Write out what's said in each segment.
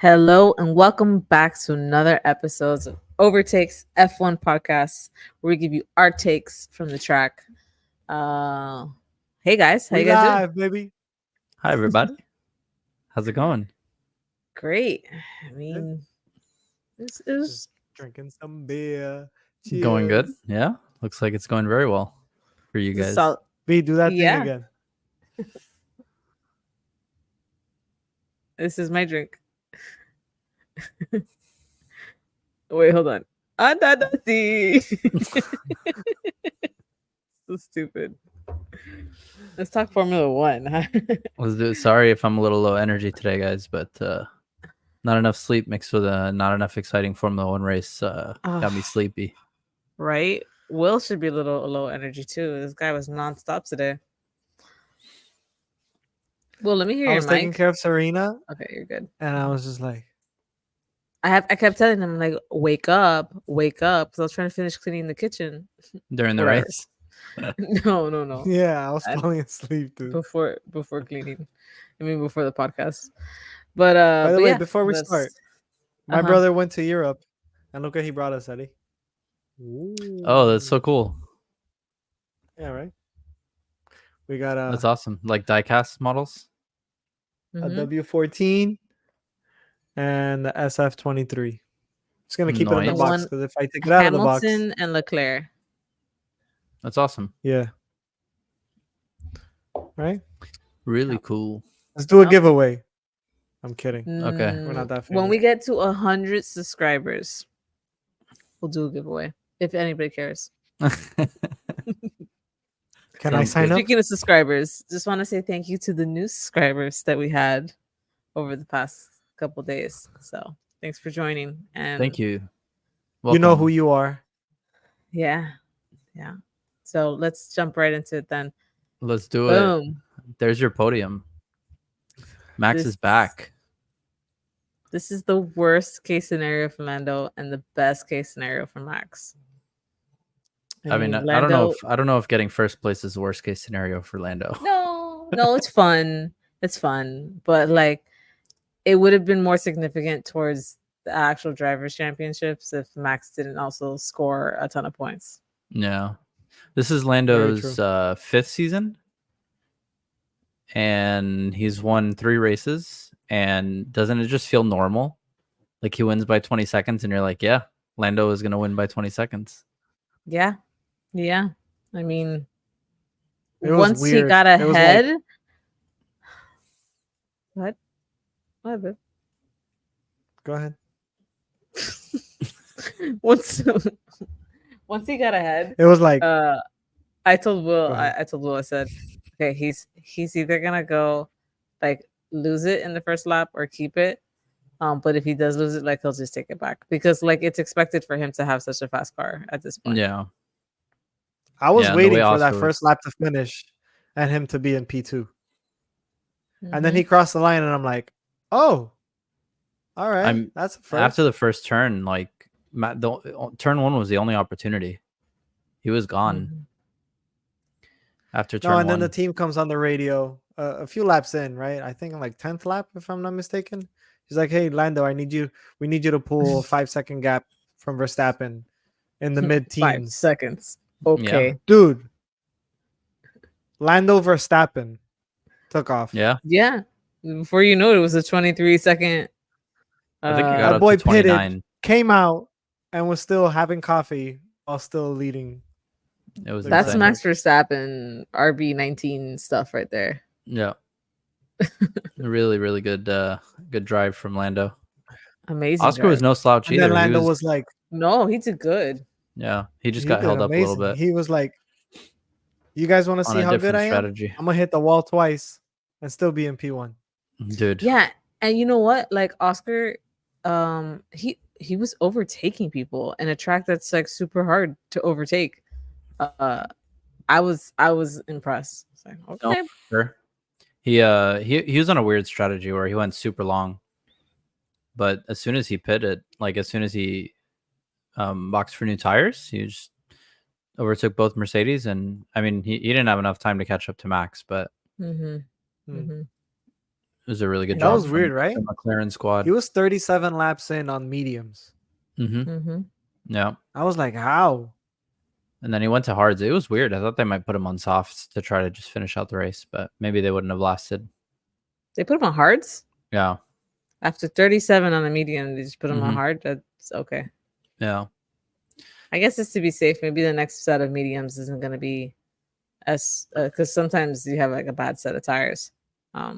Hello and welcome back to another episode of Overtakes F1 podcast, where we give you our takes from the track. Uh, hey guys, how We you guys doing? live, baby. Hi, everybody. How's it going? Great. I Good. mean, it Just was drinking some beer. Going good? Cheers. Yeah. Looks like it's going very well for you a guys. solid. B, do that thing Yeah, again. this is my drink. Wait, hold on. Ananasi. So stupid. Let's talk Formula One. Huh? Let's do it. Sorry if I'm a little low energy today, guys, but not enough sleep mixed with a not enough exciting Formula One race got me sleepy. Right? Will should be a little low energy too. This guy was nonstop today. Well, let me hear I your was taking mic. care of Serena, Okay, you're good. and I was just like, I kept telling him like, wake up, because I was trying to finish cleaning the kitchen. During the Whatever. race. No. yeah, I was I- falling asleep, dude. Before cleaning. I mean before the podcast. But By the but way, yeah, before we that's- start, my uh-huh. brother went to Europe, and look what he brought us, Eddie. Oh, that's so cool. Yeah, right? We got That's a awesome. Like diecast models. Mhm. W14 and the SF23. Just going to keep it in the Nice. box, One because if I take it out of the box, Hamilton and Leclerc. That's awesome. yeah. Right? Really Yep. cool. Let's do a Yep. giveaway. I'm kidding. Okay. We're not that When famous. we get to 100 subscribers, we'll do a giveaway if anybody cares. Can I Sounds sign good. up? Speaking of subscribers, just want to say thank you to the new subscribers that we had over the past couple days. So thanks for joining. And Thank you. You know who Welcome. you are. Yeah. So let's jump right into it then. Let's do it. Boom. There's your podium. Max This- is back. This is the worst case scenario for Lando and the best case scenario for Max. I mean, I don't know if getting first place is the worst case scenario for Lando. No, it's fun. It's fun, but like it would have been more significant towards the actual drivers' championships if Max didn't also score a ton of points. Yeah. This is Very Lando's true. fifth season. And he's won 3 races. And doesn't it just feel normal? Like he wins by 20 seconds and you're like, yeah, Lando is going to win by 20 seconds. Yeah. I mean, It was once he weird. got It was like- ahead. What? What? Babe? Go ahead. once he got ahead, It was like, I told Will, Go ahead. I told Will, I said, okay, he's either gonna go like lose it in the first lap or keep it. But if he does lose it, like he'll just take it back because like it's expected for him to have such a fast car at this point. Yeah. I was Yeah, the waiting way for that Oscar first lap to finish and him to be in P2. And then Mhm. he crossed the line, and I'm like, oh, all right. I'm- That's a first. After the first turn, like turn 1 was the only opportunity. He was gone Mhm. after turn No, 1. and then the team comes on the radio a few laps in, right? I think like 10th lap, if I'm not mistaken. He's like, hey, Lando, we need you to pull a 5-second gap from Verstappen in the 5 mid-teens. seconds. Okay. Dude, Lando Verstappen took off. Yeah. Yeah. Before you know it, it was a 23-second. I think he That got up boy to 29. pitted, came out, and was still having coffee while still leading. It was That's insane. Max Verstappen RB19 stuff right there. Yeah. Really, really good good drive from Lando. Amazing. Oscar was drive. no slouch And either. then Lando He was like, No, he did good. yeah, he just he got did held up a little amazing. bit He was like, you guys want to on see a how good different I am? strategy. I'm going to hit the wall twice and still be in P1. Dude. Yeah, and you know what? Like Oscar, he was overtaking people in a track that's like super hard to overtake. I was impressed. It's like, No, okay. sure. He was on a weird strategy where he went super long. But as soon as he pitted, like as soon as he boxed for new tires, he just overtook both Mercedes. And I mean, he didn't have enough time to catch up to Max, but Mm-hmm. Hmm. Mm-hmm. It was a really good That job was weird, right? the McLaren squad. He was 37 laps in on mediums. Mm-hmm. Mm-hmm. Yeah. I was like, how? And then he went to hards. It was weird. I thought they might put him on softs to try to just finish out the race, but maybe they wouldn't have lasted. They put him on hards Yeah. after 37 on a medium. They just put him on Mhm. hard. That's okay. Yeah. I guess it's to be safe. Maybe the next set of mediums isn't going to be as because sometimes you have like a bad set of tires.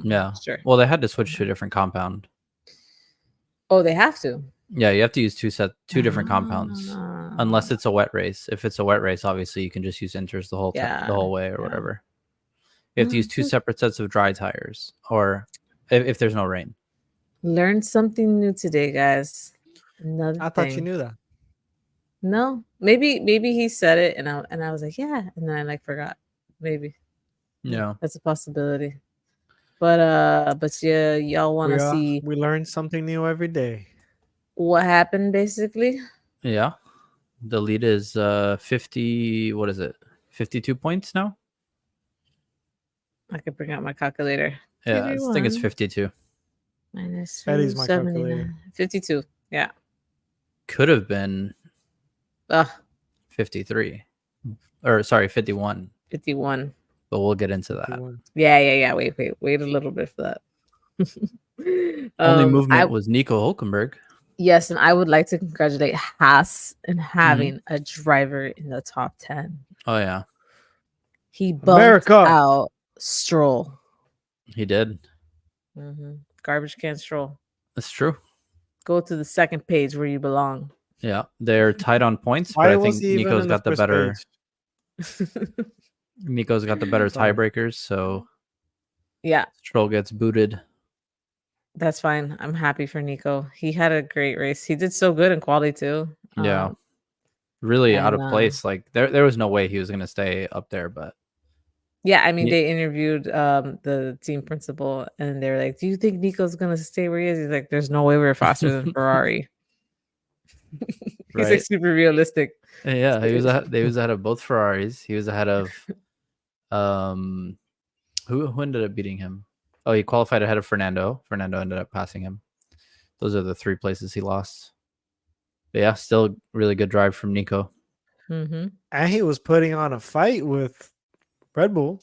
Yeah. Sure. Well, they had to switch to a different compound. Oh, they have to. Yeah, you have to use two different compounds. Unless it's a wet race. If it's a wet race, obviously you can just use inters the whole Yeah, the whole way or yeah. whatever. You have to use two separate sets of dry tires, or if there's no rain. Learned something new today, guys. Another I thing. thought you knew that. No, maybe he said it, and I was like, yeah, and then I like forgot. Maybe Yeah. that's a possibility. But yeah, y'all want to see We learn something new every day. what happened basically? Yeah. The lead is 50. What is it? 52 points now. I could bring out my calculator. Yeah, I think it's 52. Minus Eddie's my calculator. 52. Yeah. Could have been Ugh, 53, or sorry, 51. 51. But we'll get into that. Yeah. Wait a little bit for that. Only movement was Nico Hulkenberg. Yes, and I would like to congratulate Haas in having a driver in the top 10. Oh yeah, He bumped America. out Stroll. he did. Garbage can Stroll. That's true. Go to the second page where you belong. Yeah, they're tied on points, Why but I was think he even Nico's in got the first better. page? Nico's got the better Sorry. tiebreakers, so Yeah, Stroll gets booted. that's fine. I'm happy for Nico. He had a great race. He did so good in quality too. Yeah, really out of and, place. Like there was no way he was gonna stay up there, but yeah, I mean, Ye- they interviewed the team principal, and they're like, "Do you think Nico's gonna stay where he is?" He's like, "There's no way we're faster than Ferrari." He's like right. super realistic. Yeah, he was ahead of both Ferraris. He was ahead of who ended up beating him? Oh, he qualified ahead of Fernando. Fernando ended up passing him. Those are the three places he lost. But yeah, still really good drive from Nico. Mm-hmm. And he was putting on a fight with Red Bull,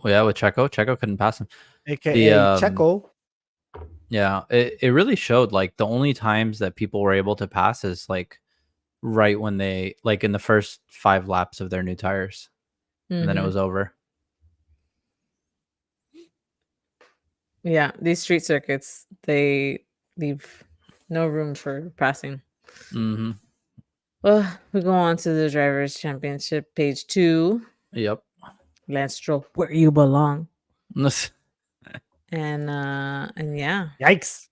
Well, yeah, with Checo. Checo couldn't pass him. aka Checo. Yeah, it really showed like the only times that people were able to pass is like right when they like in the first 5 laps of their new tires. And then it was over. Yeah, these street circuits, they leave no room for passing. Mm-hmm. Well, we go on to the Drivers' Championship, page 2. Yep. Lance Stroll, where you belong. And yeah. Yikes.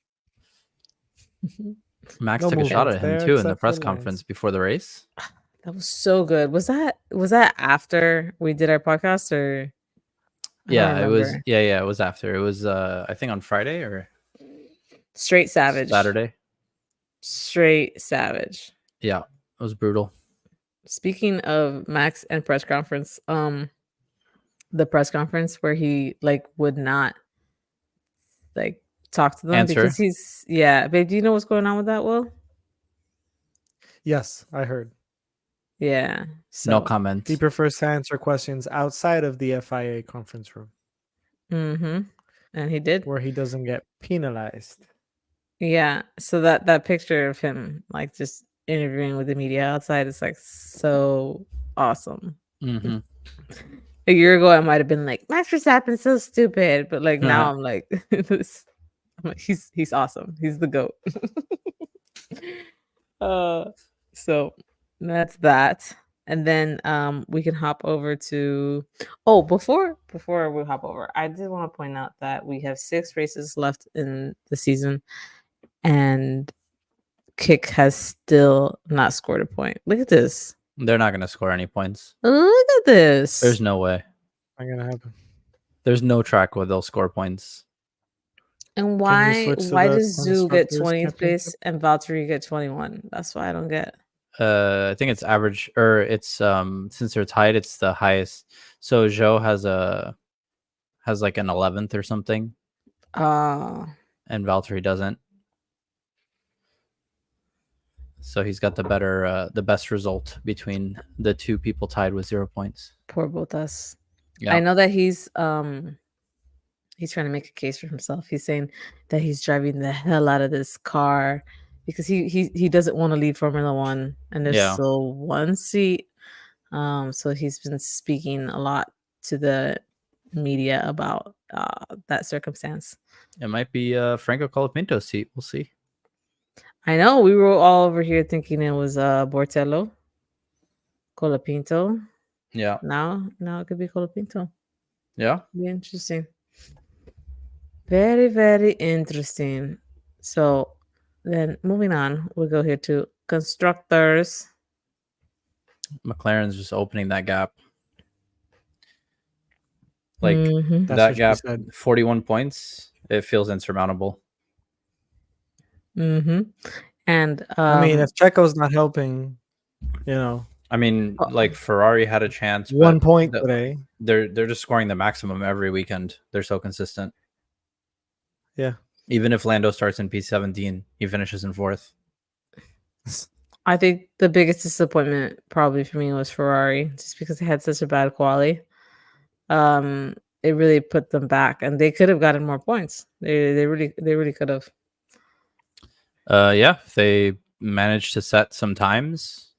Max No took a shot movements at him there too in the except press for conference Lance. before the race. That was so good. Was that after we did our podcast or Yeah, it was. Yeah, it was after. It was. I think on Friday or Straight savage. Saturday. Straight savage. Yeah, it was brutal. Speaking of Max and press conference, the press conference where he like would not like talk to them Answer. because he's babe. Do you know what's going on with that, Will? Yes, I heard. Yeah. So No comment. He prefers to answer questions outside of the FIA conference room. And he did. Where he doesn't get penalized. Yeah. So that picture of him like just interviewing with the media outside is like so awesome. Mm-hmm. A year ago, I might have been like, Max Verstappen's so stupid, but like now I'm like, he's awesome. He's the GOAT. So that's that. And then we can hop over to before we hop over, I did want to point out that we have 6 races left in the season, and Kick has still not scored a point. Look at this. They're not gonna score any points. Look at this. There's no way. Not gonna happen. There's no track where they'll score points. And why switch to does the Zoo get Constructors' 20th place Championship? and Valtteri get 21? That's why I don't get. I think it's average, or it's since they're tied, it's the highest. So Zhou has like an 11th or something. Uh and Valtteri doesn't. So he's got the best result between the two people tied with 0 points. Poor Botas. I Yeah, know that he's trying to make a case for himself. He's saying that he's driving the hell out of this car because he doesn't want to leave Formula One, and there's yeah. still one seat. So he's been speaking a lot to the media about that circumstance. It might be Franco Colapinto's seat. We'll see. I know we were all over here thinking it was Bortello, Colapinto. Yeah, Now it could be Colapinto. yeah. Be interesting. Very, very interesting. So then moving on, we'll go here to constructors. McLaren's just opening that gap. Like Mhm. That's that what she gap, said. 41 points. It feels insurmountable. Mhm. And I mean, if Checo's not helping, I mean, uh, like Ferrari had a chance, but 1 point today. they're just scoring the maximum every weekend. They're so consistent. Yeah. Even if Lando starts in P17, he finishes in fourth. I think the biggest disappointment probably for me was Ferrari, just because they had such a bad quali. Um, it really put them back, and they could have gotten more points. They really could have. Yeah, if they managed to set some times,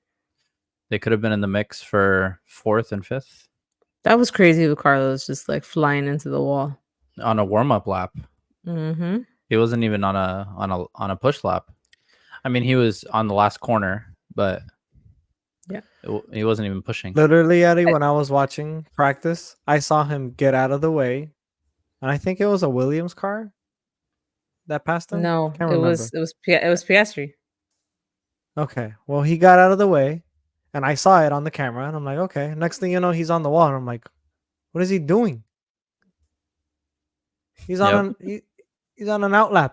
they could have been in the mix for fourth and fifth That was crazy with Carlos just like flying into the wall. on a warm-up lap. Mm-hmm. He wasn't even on a push lap. I mean, he was on the last corner, but Yeah. he wasn't even pushing. Literally, Eddie, when I was watching practice, I saw him get out of the way, and I think it was a Williams car that passed him. No, Can't it remember. was Piastri. Okay, well, he got out of the way, and I saw it on the camera, and I'm like, okay. Next thing you know, he's on the wall, and I'm like, what is he doing? He's on Yep. he's on an outlap.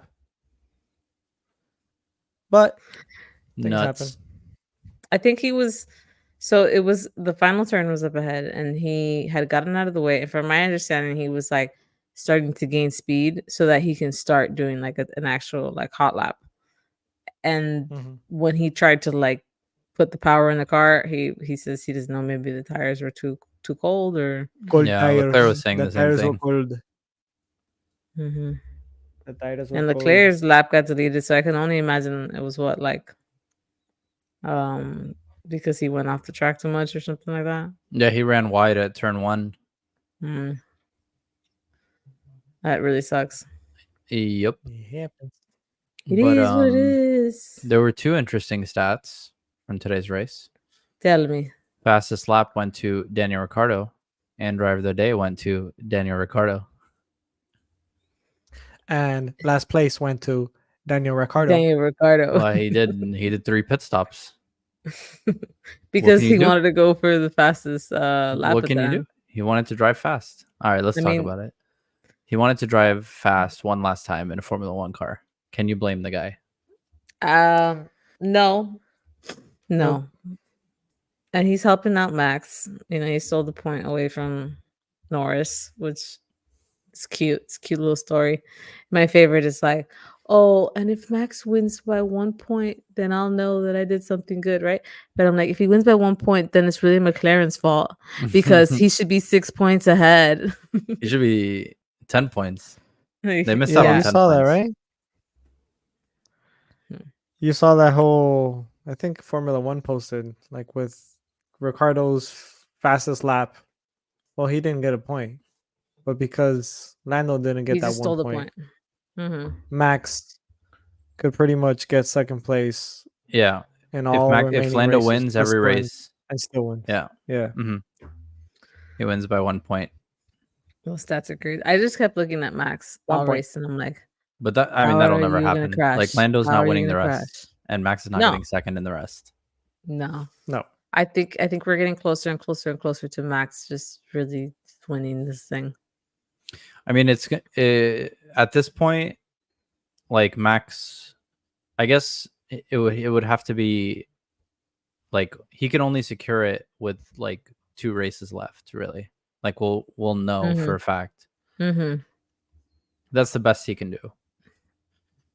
But things happen. Nuts. I think he was. So it was the final turn was up ahead, and he had gotten out of the way. And from my understanding, he was like starting to gain speed so that he can start doing like an actual like hot lap. And Mhm. when he tried to like put the power in the car, he says he doesn't know, maybe the tires were too cold or. Cold Yeah, Leclerc was tires. saying The the same tires were thing. cold. Mhm. The tires were And cold. Leclerc's lap got deleted, so I can only imagine it was what like um because he went off the track too much or something like that. Yeah, he ran wide at turn 1. Mm. That really sucks. Yep. It happens. It But is what it is. there were two interesting stats from today's race. Tell me. Fastest lap went to Daniel Ricciardo, and driver of the day went to Daniel Ricciardo. And last place went to Daniel Ricciardo. Daniel Ricciardo. Well, he did 3 pit stops. Because can he you do? wanted to go for the fastest lap What at can the you do? end. He wanted to drive fast. All right, let's I talk mean, about it. He wanted to drive fast one last time in a Formula One car. Can you blame the guy? no. Nope. No. And he's helping out Max. You know, he stole the point away from Norris, which is cute. It's a cute little story. My favorite is like, oh, and if Max wins by 1 point, then I'll know that I did something good, right? But I'm like, if he wins by 1 point, then it's really McLaren's fault because he should be 6 points ahead. He should be 10 points. They missed out Yeah, on you 10 saw that, points. right? Hmm. You saw that whole, I think Formula One posted, like with Ricardo's fastest lap. Well, he didn't get a point, but because Lando didn't He get that just 1 stole the point, point. Hmm. Max could pretty much get second place Yeah. in all If remaining Lando races, wins every race, and still wins. yeah. Yeah. hmm He wins by 1 point. Those stats are great. I just kept looking at Max 1 all point. race, and I'm like, But I mean, how that'll are never you gonna happen. Like crash? Lando's How not are you winning the gonna rest, crash? and Max is not No. getting second in the rest. No. No. I think we're getting closer and closer and closer to Max just really winning this thing. I mean, it's at this point, like Max, I guess it would have to be like he can only secure it with like 2 races left, really. Like we'll know for a fact. Mm-hmm. That's the best he can do.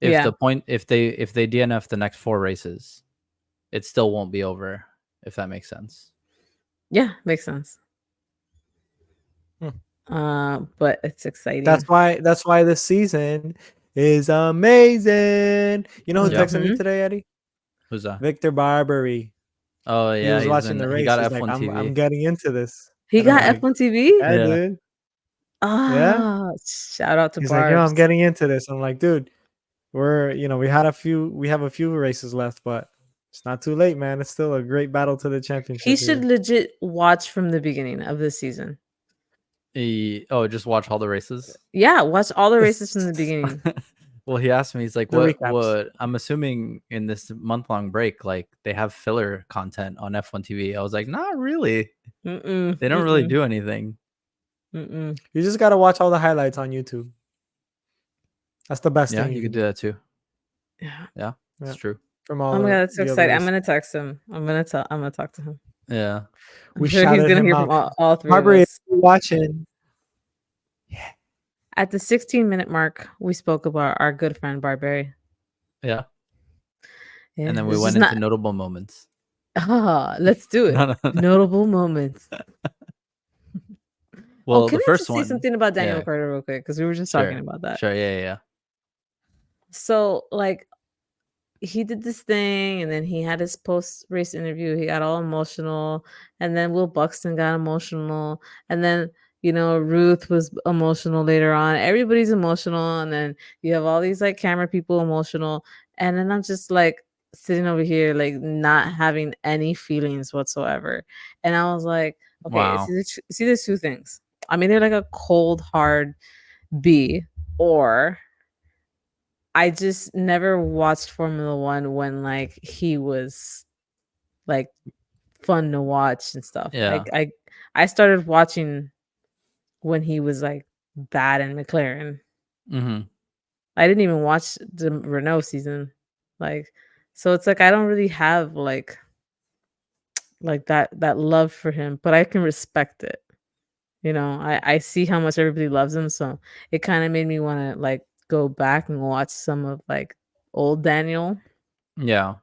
If Yeah. the point if they DNF the next 4 races, it still won't be over, if that makes sense. Yeah, makes sense. Hmm. But it's exciting. That's why this season is amazing. You know who Yeah. texted me today, Eddie? Who's that? Victor Barbary. Oh He yeah, was watching the he race. got He's like, F1 I'm TV. getting into this. He And I'm got like, F1 TV? yeah, Yeah. dude. Yeah. Ah, shout out to He's like, yo, I'm Barbs. getting into this. I'm like, dude, we have a few races left, but it's not too late, man. It's still a great battle to the He championship should here. legit watch from the beginning of this season. Just watch all the races. Yeah, watch all the races from the beginning. Well, he asked me, he's like, The what recaps. I'm assuming in this month-long break, like they have filler content on F1 TV. I was like, not really. Mm-mm, They don't really mm-mm, do anything. mm-mm. You just gotta watch all the highlights on YouTube. That's the best Yeah, thing you you could can do that too. Yeah. Yeah, Yeah. it's true. From Oh all my god, that's so the other exciting. I'm races. gonna text him. I'm gonna talk to him. Yeah. I'm We sure he's shouted gonna him hear out. from all three of Barbary, if us. you're watching. At the 16-minute mark, we spoke about our good friend Barbary. Yeah. Yeah, And then we it's went just into not. notable moments. Let's do it. No, no, no. Notable moments. Oh, Well, can the I first just say one. something about Daniel Yeah. Carter real quick? Because we were just Sure. talking about that. Sure. Yeah. So, like, he did this thing, and then he had his post-race interview. He got all emotional, and then Will Buxton got emotional, and then Ruth was emotional later on. Everybody's emotional, and then you have all these like camera people emotional, and then I'm just like sitting over here like not having any feelings whatsoever. And I was like, okay, Wow. it's either two things. I'm either like a cold hard B, or I just never watched Formula One when like he was like fun to watch and stuff. Yeah. Like I started watching when he was like bad in McLaren. Mm-hmm. I didn't even watch the Renault season. Like, so it's like I don't really have like that love for him, but I can respect it. I see how much everybody loves him, so it kind of made me want to like go back and watch some of like old Daniel. Yeah.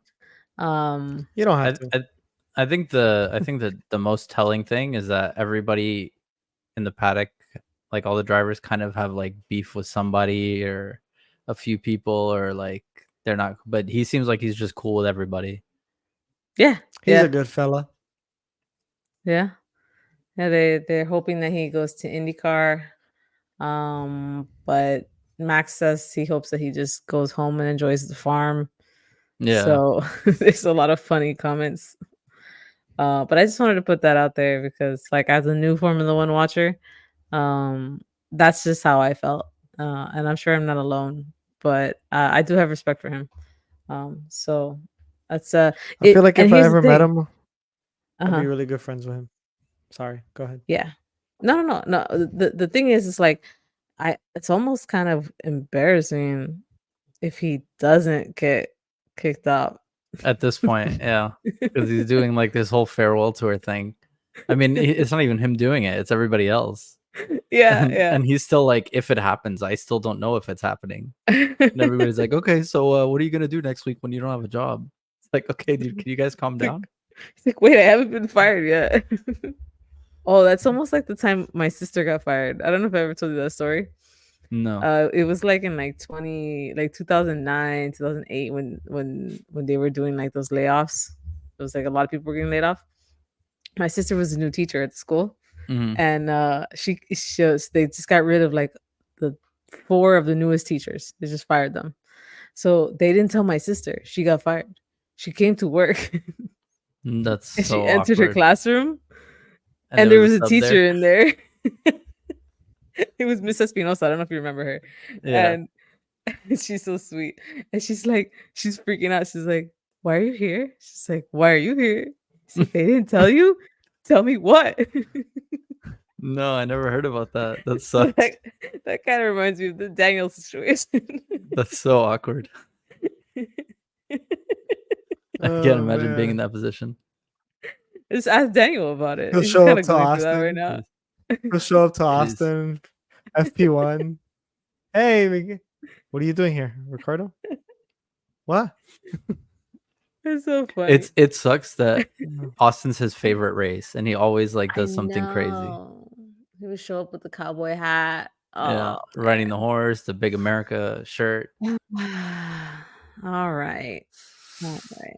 You don't have to. I think the most telling thing is that everybody in the paddock, like all the drivers, kind of have like beef with somebody or a few people, or like they're not. But he seems like he's just cool with everybody. Yeah, He's yeah, a good fella. yeah. They're hoping that he goes to IndyCar. But Max says he hopes that he just goes home and enjoys the farm. Yeah. So there's a lot of funny comments. But I just wanted to put that out there because, like, as a new Formula One watcher, that's just how I felt, and I'm sure I'm not alone. But I do have respect for him. So that's I feel like And if I here's the ever met thing. him, I'd Uh-huh. be really good friends with him. Sorry, go ahead. Yeah. No. The thing is, it's like it's almost kind of embarrassing if he doesn't get kicked out. At this point, yeah, because he's doing like this whole farewell tour thing. I mean, it's not even him doing it; it's everybody else. Yeah, And he's still like, if it happens, I still don't know if it's happening. And everybody's like, okay, so what are you gonna do next week when you don't have a job? It's like, okay, dude, can you guys calm down? He's like, wait, I haven't been fired yet. Oh, that's almost like the time my sister got fired. I don't know if I ever told you that story. No. It was like in like 2009, 2008 when they were doing like those layoffs. It was like a lot of people were getting laid off. My sister was a new teacher at the school, Mhm. and they just got rid of like the 4 of the newest teachers. They just fired them. So they didn't tell my sister. She got fired. She came to work That's and she so entered her awkward. classroom, And and there was a sub teacher there. in there. It was Miss Espinosa. I don't know if you remember her. Yeah. And she's so sweet. And she's freaking out. She's like, why are you here? She's like, why are you here? She's like, they didn't tell you? Tell me what? No, I never heard about that. That So sucks. that kind of reminds me of the Daniel situation. That's so awkward. I can't imagine being in that position. Just ask Daniel about it. He'll He's show kind up of to going through that right Austin. now. He'll show up to Jeez. Austin, FP1. Hey, what are you doing here, Ricardo? What? It's so funny. It sucks that Austin's his favorite race, and he always like I does something crazy. know. He would show up with the cowboy hat. Yeah, Oh riding the horse, the Big America shirt. man. All right. All right.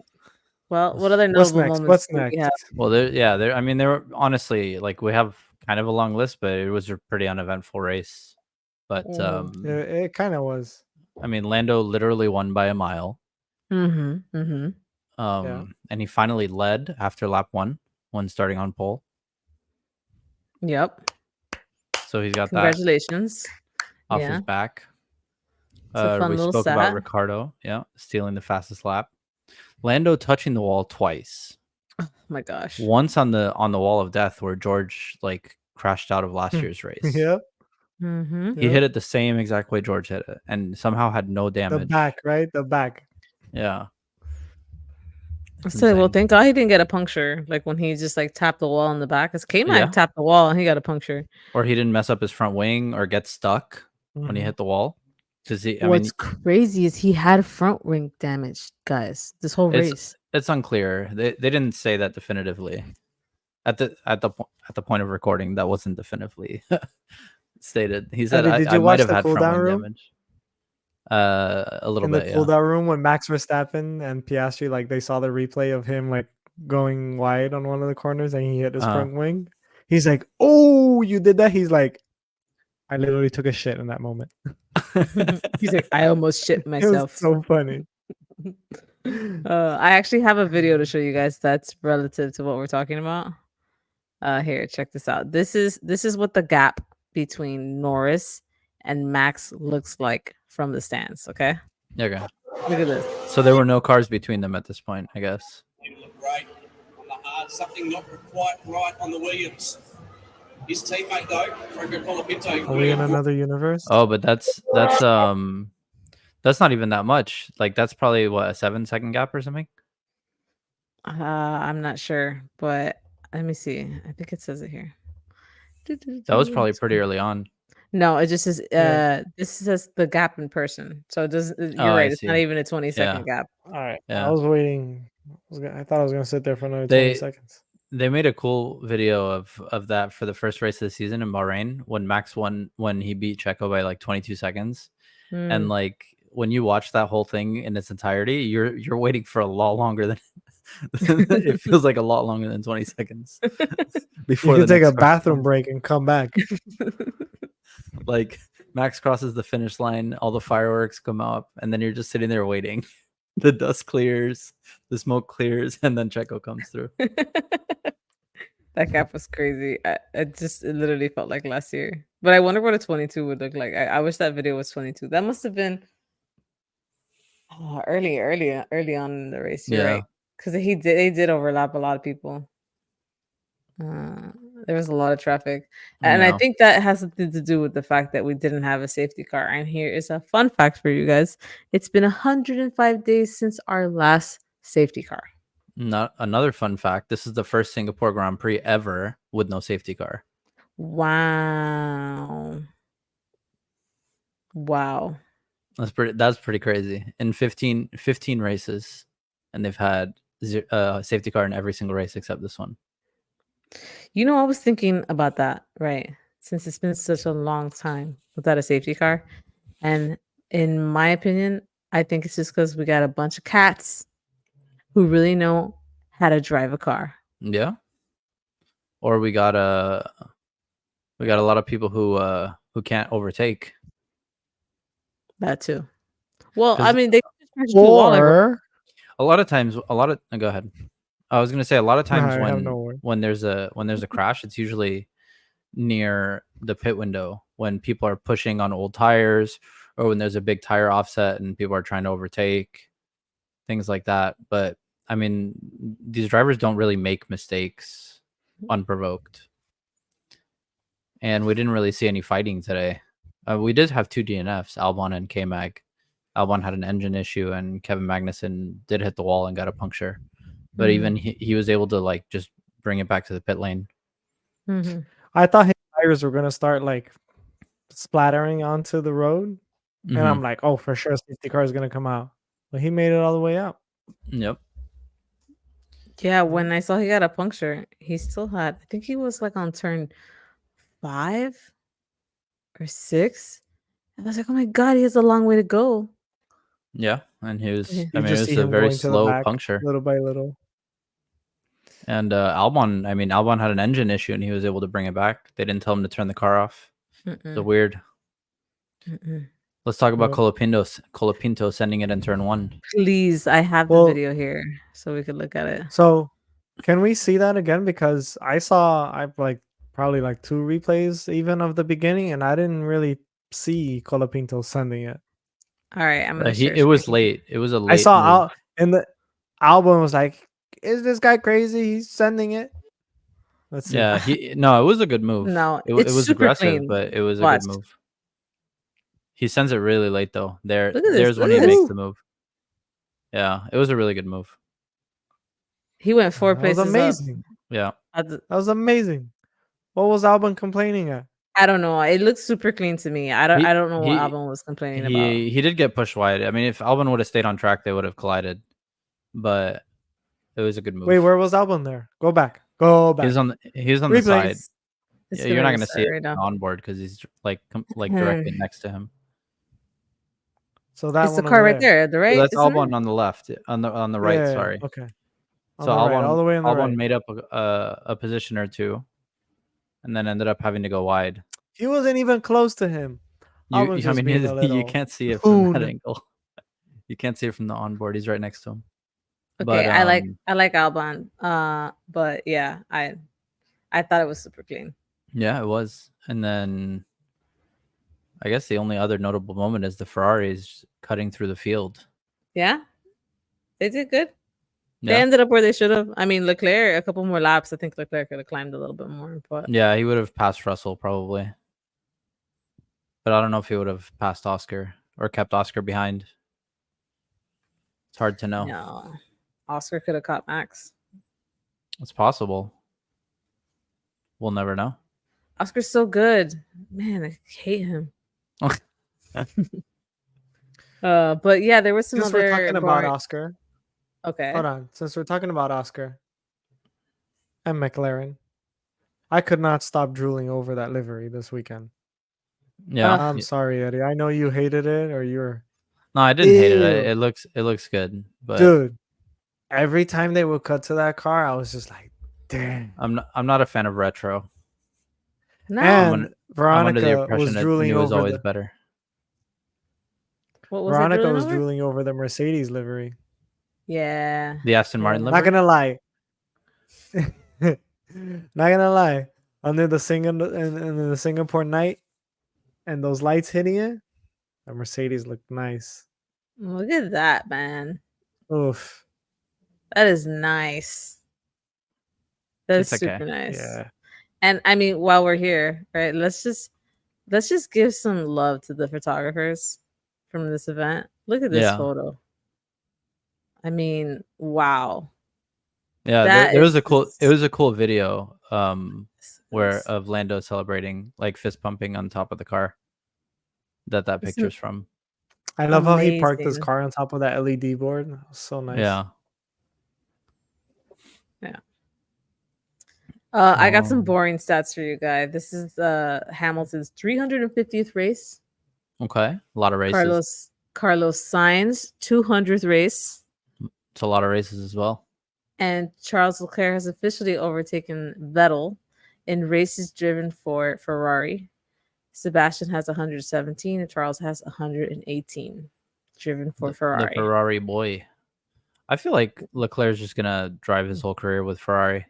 Well, what other What's notable next? moments What's do we have? next? Well, there. I mean, there were honestly like we have kind of a long list, but it was a pretty uneventful race. But It kind of was. I mean, Lando literally won by a mile. Mm-hmm. Mm-hmm. Yeah. And he finally led after lap one when starting on pole. Yep. So he's got that Congratulations. off Yeah. his back. It's a fun We little spoke about stat. Ricardo, yeah, stealing the fastest lap. Lando touching the wall twice. Oh my gosh. Once on the wall of death where George like crashed out of last year's race. Yep. Mm-hmm. He hit it the same exact way George hit it and somehow had no The damage. back, right? The back. Yeah. It's So, well, insane. thank God he didn't get a puncture. Like when he just like tapped the wall in the back. Because K-Mag Yeah. tapped the wall and he got a puncture. Or he didn't mess up his front wing or get stuck when he Mhm. hit the wall. Because What's crazy is he had front wing damage, guys. This whole race. it's unclear. They didn't say that definitively. At the point of recording, that wasn't definitively stated. He said Eddie, did I you might watch have the had front cooldown wing room? damage. A little In the bit, yeah. cooldown room when Max Verstappen and Piastri, like they saw the replay of him like going wide on one of the corners and he hit his front wing. He's like, "Oh, you did that." He's like, "I literally took a shit in that moment." He's like, I almost shit It was myself. so funny. I actually have a video to show you guys that's relative to what we're talking about. Here, check this out. This is what the gap between Norris and Max looks like from the stands. Okay, Okay. look at this. So there were no cars between them at this point, I guess. Didn't look great on the hard. Something not quite right on the Williams. His teammate though, Franco Colapinto. Are we in another universe? Oh, but that's not even that much. Like that's probably what, a 7-second gap or something. I'm not sure, but let me see. I think it says it here. That was probably pretty early on. No, it just says Yeah. this says the gap in person. So it doesn't. Oh, You're I right. It's not see. even a 20-second gap. All right. Yeah. I was waiting. I thought I was gonna sit there for another 20 seconds. They made a cool video of that for the first race of the season in Bahrain when Max won, when he beat Checo by like 22 seconds. And like when you watch that whole thing in its entirety, you're waiting for a lot longer than it feels like a lot longer than 20 seconds before you can take a next car bathroom comes. break and come back. Like Max crosses the finish line, all the fireworks come up, and then you're just sitting there waiting. The dust clears, the smoke clears, and then Checo comes through. That gap was crazy. It literally felt like last year. But I wonder what a 22 would look like. I wish that video was 22. That must have been early on in the race. You're right. Because they did overlap a lot of people. There was a lot of traffic. And I think that has something to do with the fact that we didn't have a safety car. And here is a fun fact for you guys. It's been 105 days since our last safety car. Not another fun fact. This is the first Singapore Grand Prix ever with no safety car. Wow. That's pretty crazy. In 15 races, and they've had safety car in every single race except this one. You know, I was thinking about that, right? Since it's been such a long time without a safety car. And in my opinion, I think it's just because we got a bunch of cats who really know how to drive a car. Yeah. Or we got a lot of people who can't overtake. That too. Well, I mean, they just Or a lot of times, go ahead. I was gonna say a lot of times when there's a crash, it's usually near the pit window when people are pushing on old tires or when there's a big tire offset and people are trying to overtake, things like that. But I mean, these drivers don't really make mistakes unprovoked. And we didn't really see any fighting today. We did have 2 DNFs, Albon and K-Mag. Albon had an engine issue and Kevin Magnussen did hit the wall and got a puncture. But even he was able to like just bring it back to the pit lane. I thought his tires were gonna start like splattering onto the road, and I'm like, oh, for sure, safety car is gonna come out, but he made it all the way out. Yep. Yeah, when I saw he got a puncture, he still had, I think he was like on turn 5 or 6. I was like, oh my God, he has a long way to go. Yeah, and he was. Yeah. I You mean, it just see was a him very going to the slow back puncture. little by little. And Albon, I mean, Albon had an engine issue, and he was able to bring it back. They didn't tell him to turn the car off. So weird. Let's talk about Yep. Colapinto sending it in turn 1. Please, I have the Well- video here so we could look at it. So, can we see that again? Because I've like probably like 2 replays even of the beginning, and I didn't really see Colapinto sending it. All right, I'm gonna share It was screen. late. It was a late I saw move. out in the album was like, is this guy crazy? He's sending it. Let's see. Yeah, no, it was a good move. No, it it's was super aggressive, clean. but it was a Watch. good move. He sends it really late though. Look at this, There's when look he at makes this. the move. Yeah, it was a really good move. He went 4 That was places amazing. Yeah. up. That was amazing. What was Albon complaining at? I don't know. It looks super clean to me. I don't know what he- Albon was complaining about. He did get pushed wide. I mean, if Albon would have stayed on track, they would have collided. But it was a good move. Wait, where was Albon there? Go back. Go back. He was on the Replays. side. It's Yeah, you're not be gonna see it right now. on board because he's like directly next to him. So that It's the one car over right there, the right. So that's isn't Albon it? on the left, on the right. Yeah, Sorry. okay. On So the Albon, right, all the way on the Albon right. made up a position or two, and then ended up having to go wide. He wasn't even close to him. Albon's just being a you little can't see it from that coon. angle. You can't see it from the onboard. He's right next to him. Okay, But, I like Albon. But yeah, I thought it was super clean. Yeah, it was. And then I guess the only other notable moment is the Ferraris cutting through the field. Yeah, they did good. They Yeah, ended up where they should have. I mean, Leclerc, a couple more laps. I think Leclerc could have climbed a little bit more, but yeah, he would have passed Russell probably. But I don't know if he would have passed Oscar or kept Oscar behind. It's hard to know. no, Oscar could have caught Max. It's possible. We'll never know. Oscar's so good, man. I hate him. But yeah, there was some Since other. we're talking about Oscar, Okay. hold on. Since we're talking about Oscar and McLaren, I could not stop drooling over that livery this weekend. Yeah. I'm sorry, Eddie. I know you hated it, or you're. No, I didn't hate it. Ew. It looks good, but Dude, every time they would cut to that car, I was just like, damn. I'm not a fan of retro. No. And I'm under the Veronica impression was that drooling new is over always better. What was I Veronica drooling was over? drooling over the Mercedes livery. Yeah. The Aston Martin Yeah. livery. Not gonna lie. Not gonna lie. Under the the Singapore night and those lights hitting it, the Mercedes looked nice. Look at that, man. Oof. That is nice. That's It's okay. super nice. Yeah. And I mean, while we're here, right? Let's just give some love to the photographers from this event. Look at this Yeah. photo. I mean, wow. Yeah, That there was is it was a cool video where Yes. of Lando celebrating, like fist pumping on top of the car. That Isn't- picture's from. I love how he parked his Amazing. car on top of that LED board. That was so nice. Yeah. I got some Oh. boring stats for you guys. This is Hamilton's 350th race. Okay. A lot of races. Carlos Sainz 200th race, It's a lot of races as well. and Charles Leclerc has officially overtaken Vettel in races driven for Ferrari. Sebastian has 117 and Charles has 118 driven for Ferrari. The Ferrari boy. I feel like Leclerc's just gonna drive his whole career with Ferrari.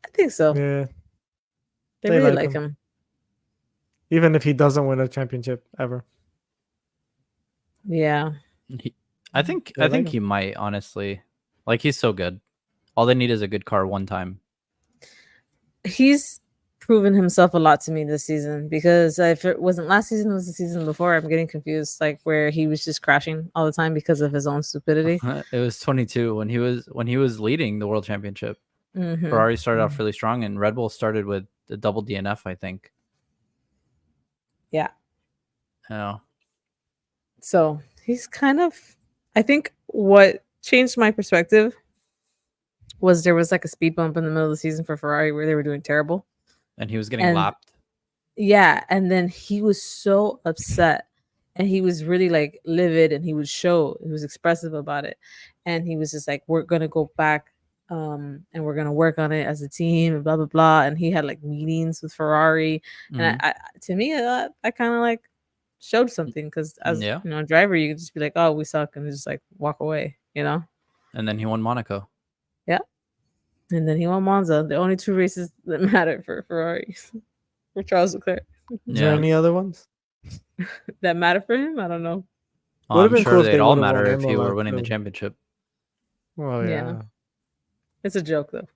I think so. Yeah. They they really like like him. Even if he doesn't win a championship ever. Yeah. I think They like he might, honestly. Like, he's so good. All they need is a good car one time. He's proven himself a lot to me this season, because if it wasn't last season, it was the season before. I'm getting confused, like where he was just crashing all the time because of his own stupidity. It was 22 when he was leading the world championship. Mhm. Ferrari started off really strong, and Red Bull started with the double DNF, I think. Yeah. Yeah. So he's kind of. I think what changed my perspective was there was like a speed bump in the middle of the season for Ferrari where they were doing terrible. And he was getting And lapped. yeah, and then he was so upset and he was really like livid and he was expressive about it. And he was just like, we're gonna go back and we're gonna work on it as a team and blah blah blah. And he had like meetings with Ferrari. And Mhm. I to me I kind of like showed something because as Yeah. you know, a driver, you could just be like, oh, we suck, and just like walk away, you know? And then he won Monaco. Yeah. And then he won Monza, the only two races that matter for Ferrari, for Charles Leclerc. Is there Yeah. any other ones? That matter for him? I don't know. Oh, Would've I'm been sure cool if they'd they all would've won matter if he were Imola, winning the too. championship. Well, Yeah. yeah. It's a joke though.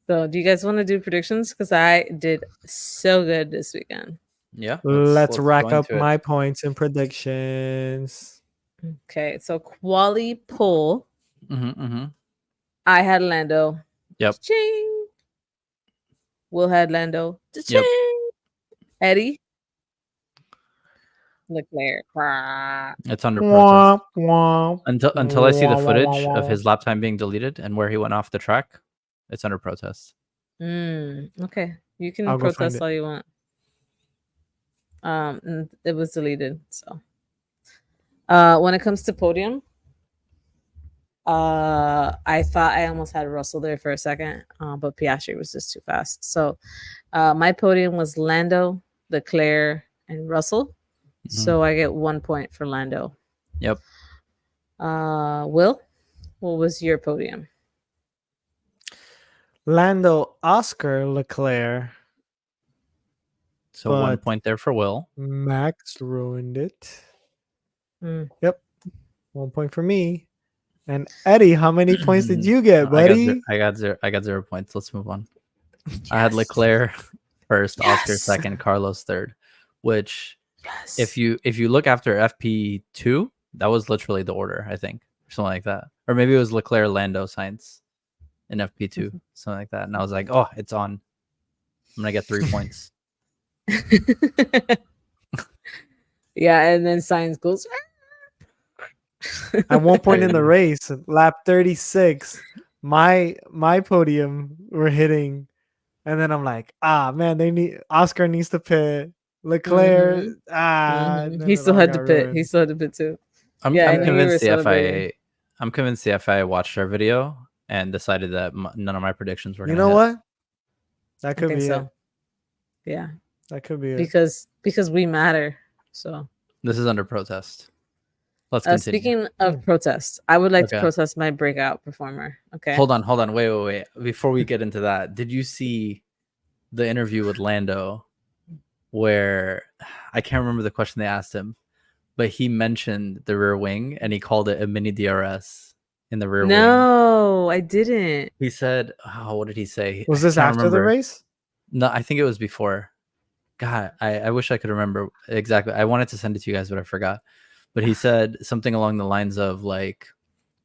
So, do you guys want to do predictions? Because I did so good this weekend. Yeah. Let's rack go up into it. my points and predictions. Okay, so quali poll, Mm-hmm. I had Lando. Yep. Ching. Will had Lando. Ching. Yep. Eddie. Leclerc. Brah. It's under protest. Womp, womp. Until I see the Wah, wah, footage wah, of wah. his lap time being deleted and where he went off the track, it's under protest. Okay, you can I'll go find protest it. all you want. And it was deleted. So, when it comes to podium, I thought I almost had Russell there for a second, but Piastri was just too fast. So, my podium was Lando, Leclerc, and Russell. Mhm. So I get 1 point for Lando. Yep. Will, what was your podium? Lando, Oscar, Leclerc. So 1 But- point there for Will. Max ruined it. Mm. Yep. 1 point for me. And Eddie, how many points did you get, buddy? I got 0 points. Let's move on. I had Leclerc first, Oscar Yes. second, Carlos third. Which, Yes. if you look after FP2, that was literally the order, I think, or something like that, or maybe it was Leclerc, Lando, Sainz in FP2, something like that. And I was like, oh, it's on. I'm gonna get 3 points. Yeah, and then Sainz goes. At one point in the race, lap 36, my podium were hitting, and then I'm like, man, Oscar needs to pit. Leclerc, Mhm. and then He it still all had to got pit. ruined. He still had to pit too. I'm, Yeah, I I'm know you were convinced the celebrating. FIA. I'm convinced the FIA watched our video and decided that none of my predictions were. You gonna know hit. what? That I could think be so. it. Yeah, That could be it. because we matter. So, This is under protest. Let's continue. speaking of protest, I would like to Okay. protest my breakout performer. Okay. Hold on. Wait. Before we get into that, did you see the interview with Lando where I can't remember the question they asked him, but he mentioned the rear wing and he called it a mini DRS in the rear wing. No, I didn't. He said, oh, what did he say? Was I this can't after the remember. race? No, I think it was before. God, I wish I could remember exactly. I wanted to send it to you guys, but I forgot. But he said something along the lines of like,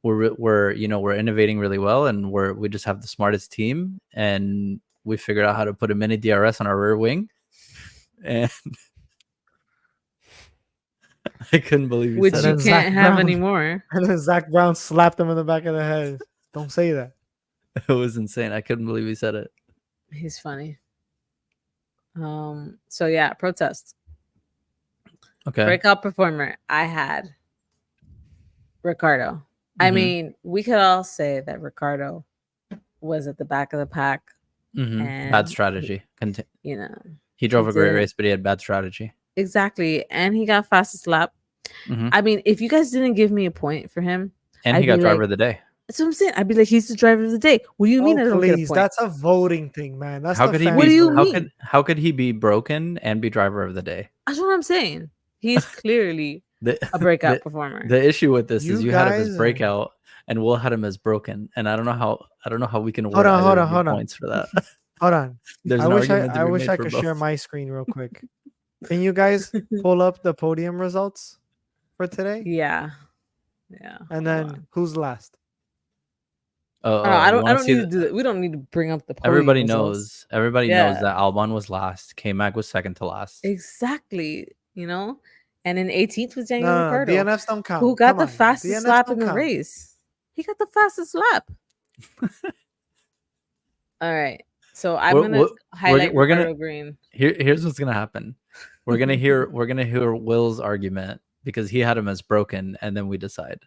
we're innovating really well, and we just have the smartest team, and we figured out how to put a mini DRS on our rear wing, and I couldn't believe he Which said you it. Zach can't have Brown. anymore. And then Zach Brown slapped him in the back of the head. Don't say that. It was insane. I couldn't believe he said it. He's funny. So yeah, protest. Okay. Breakout performer. I had Ricardo. I Mhm. mean, we could all say that Ricardo was at the back of the pack. Mhm. And Bad strategy. You know, He drove he a great didn't- race, but he had bad strategy. exactly. And he got fastest lap. Mhm. I mean, if you guys didn't give me a point for him, And I'd he got be driver like- of the day. that's what I'm saying. I'd be like, he's the driver of the day. What do you mean I don't get a Please, point? that's a voting thing, man. That's How the could he fans What do be? you vote. mean? How could he be broken and be driver of the day? That's what I'm saying. He's clearly The a breakout the, performer. the issue with this is You you had him guys as are- breakout and Will had him as broken, and I don't know how we can Hold award on, either hold of on, you hold on. points for that. Hold on. There's I an wish argument to I be wish made I for could both. share my screen real quick. Can you guys pull up the podium results for today? Yeah. And hold then on. who's last? I you don't wanna see need to do that. We don't need to bring up the podium Everybody results. knows Yeah. that Albon was last. K-Mag was second to last. Exactly. And in 18th was Daniel No, Ricciardo, DNFs don't count. who got Come the on. fastest DNFs lap in don't the count. race. He got the fastest lap. All right. So I'm We're- gonna we're- highlight we're gonna- Ricardo Green. Here's what's gonna happen. We're gonna hear Will's argument because he had him as broken, and then we decide.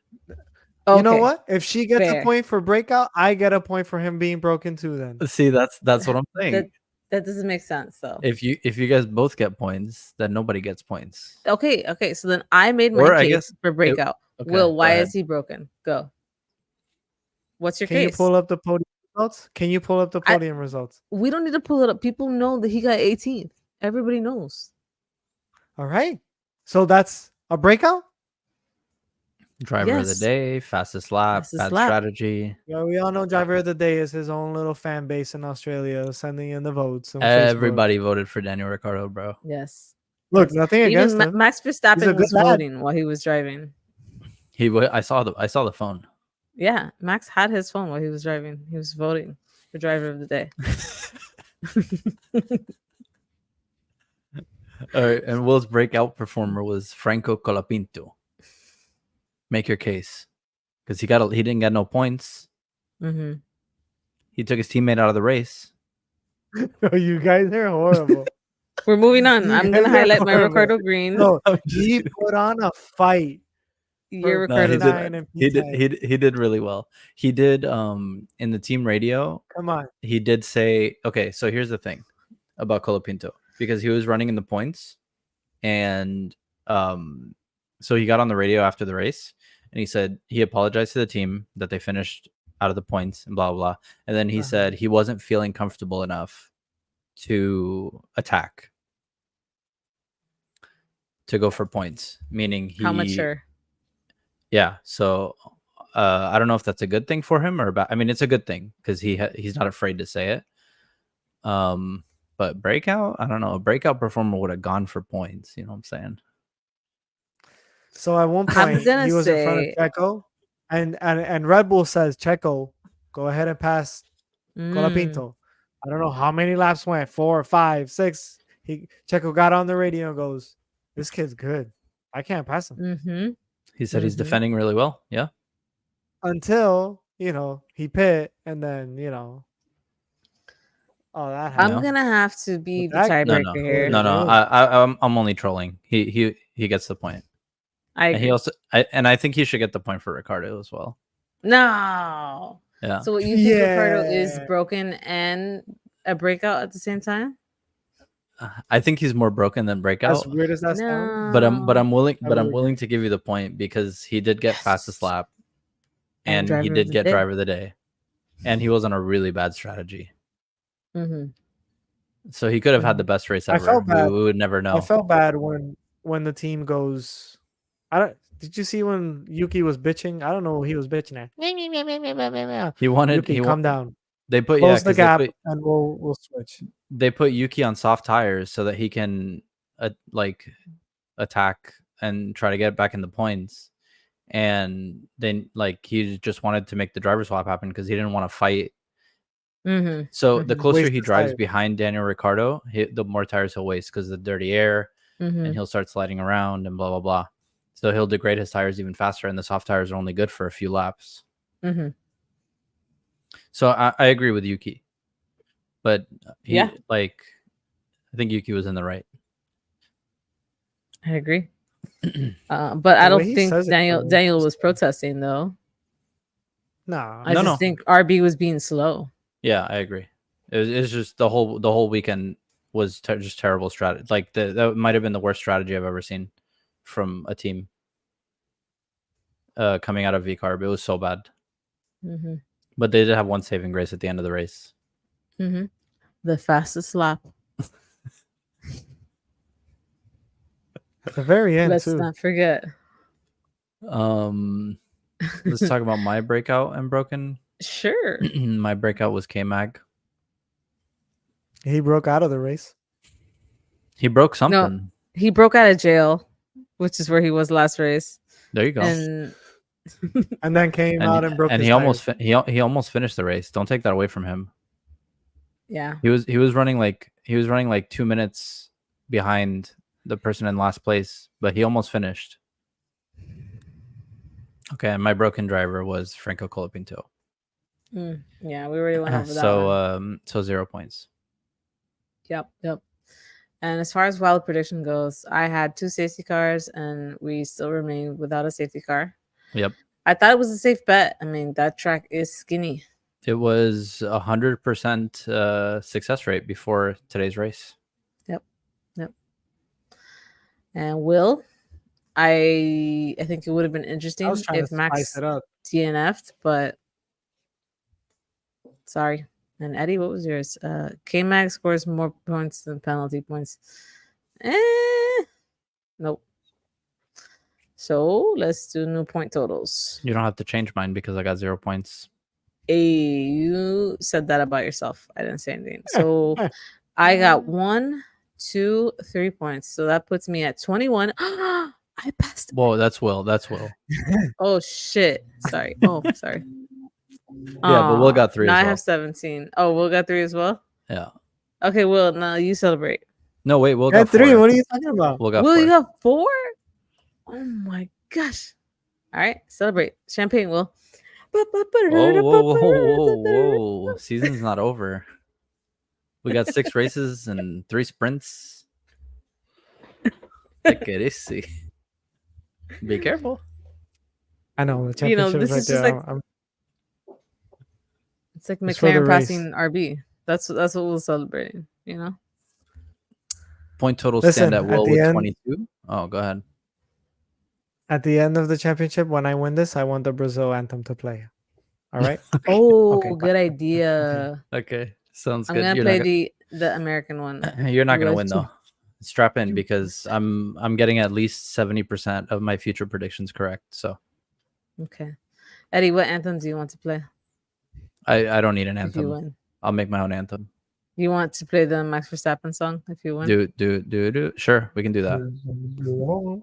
Okay. You know what? If she gets fair. a point for breakout, I get a point for him being broken too. Then See, that's what I'm saying. That doesn't make sense though. If you guys both get points, then nobody gets points. Okay. So then I made Or my I case guess for breakout. okay, Will, go why ahead. is he broken? Go. What's your can you case? pull up the podium results? Can you pull up the podium results? We don't need to pull it up. People know that he got 18th. Everybody knows. All right. So that's a breakout. Driver of the Yes. day, fastest lap, Fastest bad lap. strategy. Yeah, we all know driver of the day is his own little fan base in Australia, sending in the votes on Facebook. Everybody voted for Daniel Ricciardo, bro. Yes. Look, Yes. nothing Even against him. Max He's a Verstappen good was lad. voting while he was driving. I saw the phone. Yeah, Max had his phone while he was driving. He was voting for driver of the day. All right, and Will's breakout performer was Franco Colapinto. Make your case, because he didn't get no points. Mm-hmm. He took his teammate out of the race. Oh, you guys are horrible. We're moving on. You I'm guys gonna are highlight my horrible. Ricardo Green. No, he put on a fight. Your for No, he Ricardo's did. bad. and He did. P10. He did really well. He did. In the team radio, Come on. he did say, okay. So here's the thing about Colapinto, because he was running in the points, and so he got on the radio after the race, and he said he apologized to the team that they finished out of the points and blah blah, blah. And then he said he wasn't feeling comfortable enough to attack, to go for points, meaning he How mature? Yeah, so I don't know if that's a good thing for him or bad. I mean, it's a good thing because he's not afraid to say it. But breakout, I don't know. A breakout performer would have gone for points. You know what I'm saying? So at one I'm point, gonna he was in front of say- Checo, and Red Bull says, Checo, go ahead and pass Mm, Colapinto. I don't know how many laps went, 4, 5, 6. Checo got on the radio and goes, this kid's good. I can't pass him. mm-hmm. He said he's Mhm. defending really well. Yeah. Until, he pit and then, oh, that I'm happened. No. gonna have to be the that kid- No, tiebreaker here. no. I'm only trolling. He gets the point, I and agree. he also I think he should get the point for Ricardo as well. No. Yeah. So what you think Ricardo is Yeah. broken and a breakout at the same time? I think he's more broken than breakout. As weird as that sounds. But I'm willing I would agree. willing to give you the point because he did get fastest Yes. lap, And and driver he of did the get day. driver of the day, and he was on a really bad strategy. Mm-hmm. So he could have had the best race I ever. felt bad. We would never know. I felt bad when the team goes. Did you see when Yuki was bitching? I don't know what he was bitching at. He wanted Yuki, calm down. They put Close the 'cause gap, and we'll switch. they put Yuki on soft tires so that he can attack and try to get back in the points. And then he just wanted to make the driver swap happen because he didn't want to fight. Mm-hmm. So the Mhm. closer Waste he his drives tires. behind Daniel Ricciardo, the more tires he'll waste because of the dirty air, Mm-hmm. and he'll start sliding around and blah blah blah. So he'll degrade his tires even faster, and the soft tires are only good for a few laps. Mm-hmm. So I agree with Yuki, but Yeah. I think Yuki was in the right. I agree. But The I way don't he think says it, Daniel though, was protesting though. Nah. I No, just no. think RB was being slow. Yeah, I agree. It's just the whole weekend was just terrible strategy. That might have been the worst strategy I've ever seen from a team coming out of VCARB. It was so bad. Mm-hmm. But they did have one saving grace at the end of the race. Mm-hmm. The fastest lap. At the very end Let's too. not forget. Let's talk about my breakout and broken. Sure. My breakout was K-Mag. He broke out of the race. He broke something. He broke out of jail, which is where he was last race. There you go. And And then came out and broke and his he almost tires. he almost finished the race. Don't take that away from him. yeah. He was running like 2 minutes behind the person in last place, but he almost finished. Okay, and my broken driver was Franco Colapinto. Yeah, we already went over that one. So 0 points. Yep. And as far as wild prediction goes, I had 2 safety cars, and we still remain without a safety car. Yep. I thought it was a safe bet. I mean, that track is skinny. It was 100% success rate before today's race. Yep. And Will, I think it would have been interesting was trying if to Max spice it up. DNF'd, but sorry. And Eddie, what was yours? K-Mag scores more points than penalty points. Nope. So let's do new point totals. You don't have to change mine because I got 0 points. Hey, you said that about yourself. I didn't say anything. So I got 1, 2, 3 points. So that puts me at 21. I passed. Whoa, that's Will. Oh shit. Sorry. Oh, sorry. Yeah, but Will got 3 now as I well. have 17. Oh, Will got 3 as well? Yeah. Okay, Will, now you celebrate. No, wait, Will got got 3. 4. What are you talking about? Will got Will, 4. you got 4? Oh my gosh. All right, celebrate. Champagne, Will. Whoa. Season's not over. We got 6 races and 3 sprints. Take it easy. Be careful. I know the championship this is right is just there. like it's like It's for the McLaren race. passing RB. That's what we're celebrating, you know? Point total Listen, stand at at Will the with end- 22. Oh, go ahead. At the end of the championship, when I win this, I want the Brazil anthem to play. All right. Oh, Okay, good idea. Okay, sounds I'm good. gonna play the American one. You're not You gonna guys win though. Strap in because I'm getting at least 70% of my future predictions correct. So Okay. Eddie, what anthem do you want to play I don't need an if you anthem. win? I'll make my own anthem. You want to play the Max Verstappen song if you win? Do. Sure, we can do that. okay.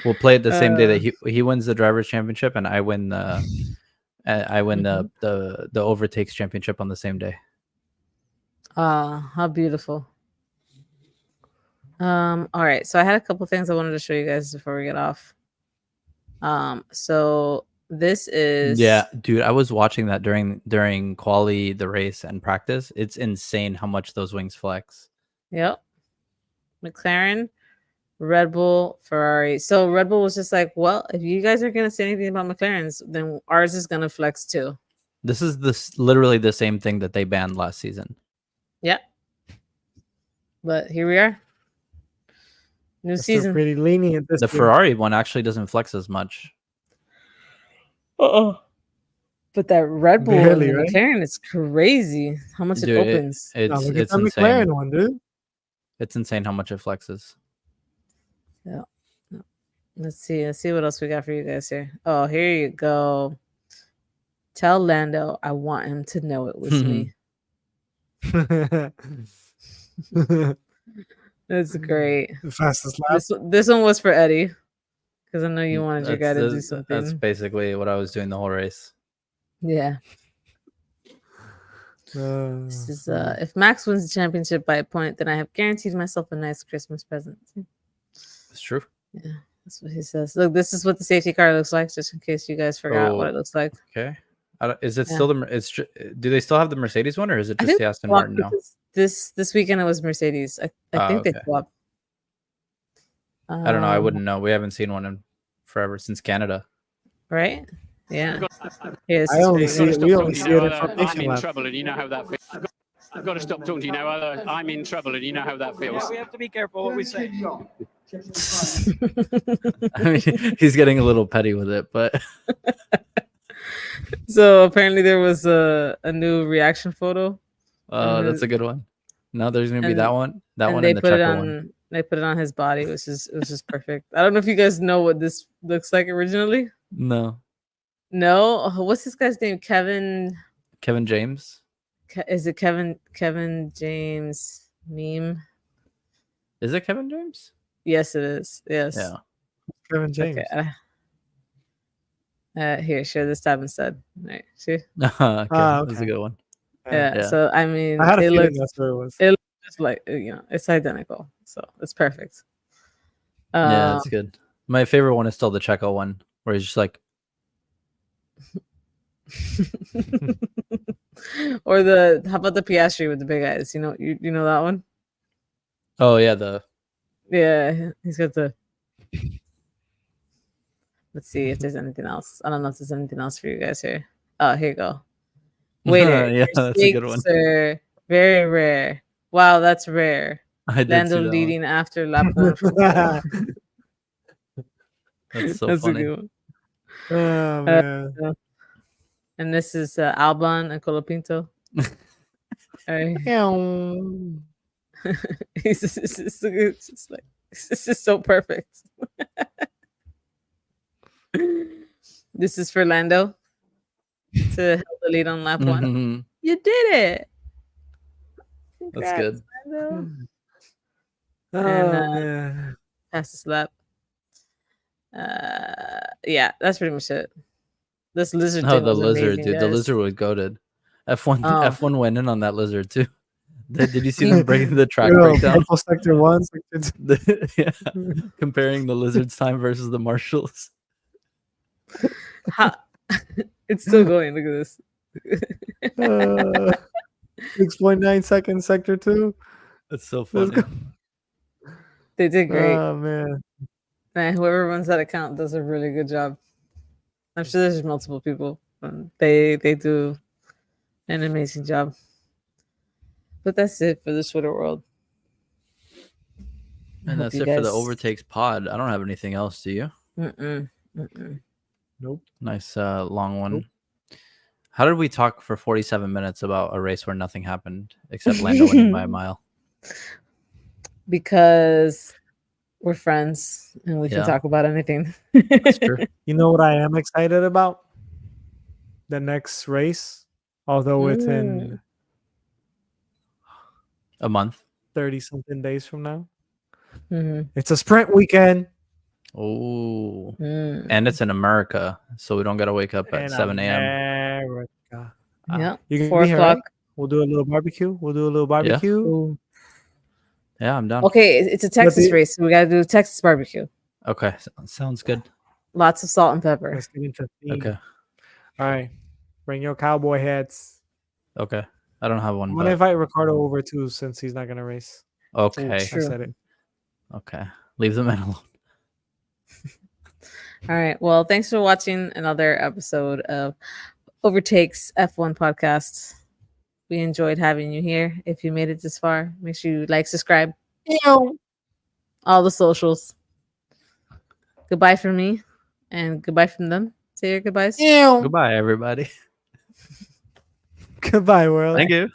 We'll play it the same day that he wins the drivers' championship and I win the the overtakes championship on the same day. Ah, how beautiful. All right. So I had a couple things I wanted to show you guys before we get off. So this is Yeah, dude, I was watching that during quali, the race, and practice. It's insane how much those wings flex. Yep. McLaren, Red Bull, Ferrari. So Red Bull was just like, well, if you guys are gonna say anything about McLaren's, then ours is gonna flex too. This is literally the same thing that they banned last season. Yep. But here we are. New season. Pretty lenient. This The year. Ferrari one actually doesn't flex as much. But that Red Bull Barely, and the right? McLaren is crazy. How much Dude, it opens. Now, it's look at it's that insane. McLaren one, dude. It's insane how much it flexes. Yeah. Let's see what else we got for you guys here. Oh, here you go. Tell Lando I want him to know it was me. That's great. The fastest lap. This one was for Eddie because I know you wanted your guy to do That's something. basically what I was doing the whole race. Yeah. This is if Max wins the championship by a point, then I have guaranteed myself a nice Christmas present. It's true. Yeah, that's what he says. Look, this is what the safety car looks like, just in case you guys forgot what it looks like. Okay. Is it still do they still have the Mercedes one or is it just the Aston Martin now? This weekend it was Mercedes. I think they swapped. I don't know. I wouldn't know. We haven't seen one in forever since Canada. Right? Yeah. Yes. We only see it in I'm in trouble, and you know how that feels. I've got to stop talking to you now. I'm in trouble, and you know how that feels. We have to be careful what we say. I mean, he's getting a little petty with it, but so apparently there was a new reaction photo. That's a good one. No, there's gonna be that one, and they the put it checker on. one. They put it on his body, which is perfect. I don't know if you guys know what this looks like originally. No. What's this guy's name? Kevin James. Is it Kevin James meme? Is it Kevin James? Yes, it is. Yes. Yeah. Kevin James. Okay. Here, share this tab instead. Right. See? Okay. That's a good one. Yeah. So I mean, I had a it feeling looks that's where it was. it looks just like it's identical, so it's perfect. Yeah, it's good. My favorite one is still the Checo one, where he's just like, Or how about the Piastri with the big eyes? You know that one? oh yeah, Yeah, he's got the. Let's see if there's anything else. I don't know if there's anything else for you guys here. Oh, here you go. Waiter, yeah, your that's a good one. steaks are very rare. Wow, that's rare. I did Lando see that leading one. after lap one. From pole. That's so That's a funny. good one. Oh man. And this is Albon and Colapinto. All right. It's just like this is so perfect. This is for Lando to help the lead on lap one. Mhm. You did it. That's good. Lando. Oh And man. pass this lap. Yeah, that's pretty much it. This lizard Oh, thing the was lizard, amazing, dude. The guys. lizard was goated. F1 Oh. F1 went in on that lizard too. Did you see them breaking the track Yo, breakdown? purple sector 1, sector 2. Yeah, comparing the lizard's time versus the marshals. It's still going. Look at this. 6.9 seconds, sector 2. That's so Let's funny. go. They did great. Oh man. Man, whoever runs that account does a really good job. I'm sure there's multiple people. They do an amazing job. But that's it for the Twitter world. And that's it for the Overtakes pod. I don't have anything else, do you? Nope. Nice long one. Nope. How did we talk for 47 minutes about a race where nothing happened except Lando winning by a mile? Because we're friends and we Yeah. can talk about anything. That's true. You know what I am excited about? The next race, although it's in A month. 30 something days from now. Mhm. It's a sprint weekend. Oh, Mm. and it's in America, so we don't gotta wake up at in 7 a.m. America. Yeah, You can 4 be here, o'clock. right? We'll do a little barbecue. Ooh. Yeah, I'm down. Okay, it's a Texas the- race. So we got to do Texas barbecue. Okay, sounds good. Lots of salt and pepper. Let's get into theme. Okay, All right. Bring your cowboy hats. okay. I don't have one. I'm gonna invite Ricardo over too, since he's not gonna race. Okay, I True. said it. okay. Leave the man alone. All right. Well, thanks for watching another episode of Overtakes F1 podcast. We enjoyed having you here. If you made it this far, make sure you like, subscribe, all the socials. Goodbye from me and goodbye from them. Say your goodbyes. Goodbye, everybody. Goodbye, world. Thank you.